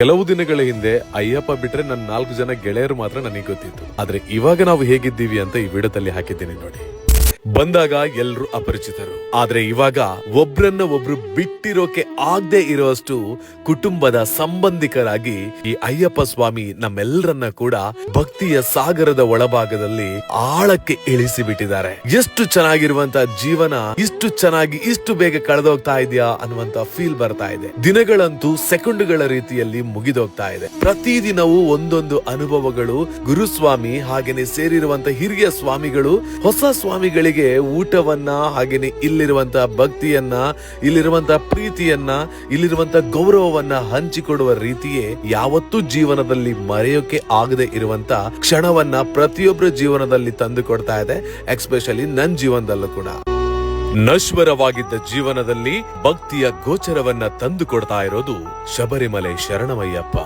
ಕೆಲವು ದಿನಗಳ ಹಿಂದೆ ಅಯ್ಯಪ್ಪ ಬಿಟ್ರೆ ನನ್ನ 4 ಜನ ಗೆಳೆಯರು ಮಾತ್ರ ನನಗೆ ಗೊತ್ತಿತ್ತು. ಆದ್ರೆ ಇವಾಗ ನಾವು ಹೇಗಿದ್ದೀವಿ ಅಂತ ಈ ವಿಡಿಯೋದಲ್ಲಿ ಹಾಕಿದ್ದೀನಿ ನೋಡಿ. ಬಂದಾಗ ಎಲ್ರು ಅಪರಿಚಿತರು, ಆದ್ರೆ ಇವಾಗ ಒಬ್ರನ್ನ ಒಬ್ರು ಬಿಟ್ಟಿರೋಕೆ ಆಗದೆ ಇರೋಷ್ಟು ಕುಟುಂಬದ ಸಂಬಂಧಿಕರಾಗಿ ಈ ಅಯ್ಯಪ್ಪ ಸ್ವಾಮಿ ನಮ್ಮೆಲ್ಲರನ್ನ ಕೂಡ ಭಕ್ತಿಯ ಸಾಗರದ ಒಳಭಾಗದಲ್ಲಿ ಆಳಕ್ಕೆ ಇಳಿಸಿ ಬಿಟ್ಟಿದ್ದಾರೆ. ಎಷ್ಟು ಚೆನ್ನಾಗಿರುವಂತ ಜೀವನ ಇಷ್ಟು ಚೆನ್ನಾಗಿ ಇಷ್ಟು ಬೇಗ ಕಳೆದೋಗ್ತಾ ಇದೆಯಾ ಅನ್ನುವಂತ ಫೀಲ್ ಬರ್ತಾ ಇದೆ. ದಿನಗಳಂತೂ ಸೆಕೆಂಡ್ಗಳ ರೀತಿಯಲ್ಲಿ ಮುಗಿದೋಗ್ತಾ ಇದೆ. ಪ್ರತಿದಿನವೂ ಒಂದೊಂದು ಅನುಭವಗಳು. ಗುರುಸ್ವಾಮಿ ಹಾಗೇನೆ ಸೇರಿರುವಂತ ಹಿರಿಯ ಸ್ವಾಮಿಗಳು ಹೊಸ ಸ್ವಾಮಿಗಳಿಗೆ ಊಟವನ್ನ ಹಾಗೇನೆ ಇಲ್ಲಿರುವಂತ ಭಕ್ತಿಯನ್ನ, ಇಲ್ಲಿರುವಂತ ಪ್ರೀತಿಯನ್ನ, ಇಲ್ಲಿರುವಂತ ಗೌರವವನ್ನ ಹಂಚಿಕೊಡುವ ರೀತಿಯೇ ಯಾವತ್ತೂ ಜೀವನದಲ್ಲಿ ಮರೆಯೋಕೆ ಆಗದೆ ಇರುವಂತ ಕ್ಷಣವನ್ನ ಪ್ರತಿಯೊಬ್ಬರ ಜೀವನದಲ್ಲಿ ತಂದು ಕೊಡ್ತಾ ಇದೆ. ಎಸ್ಪೆಷಲಿ ನನ್ನ ಜೀವನದಲ್ಲೂ ಕೂಡ ನಶ್ವರವಾಗಿದ್ದ ಜೀವನದಲ್ಲಿ ಭಕ್ತಿಯ ಗೋಚರವನ್ನ ತಂದು ಕೊಡ್ತಾ ಇರೋದು ಶಬರಿಮಲೆ ಶರಣಮಯ್ಯಪ್ಪ.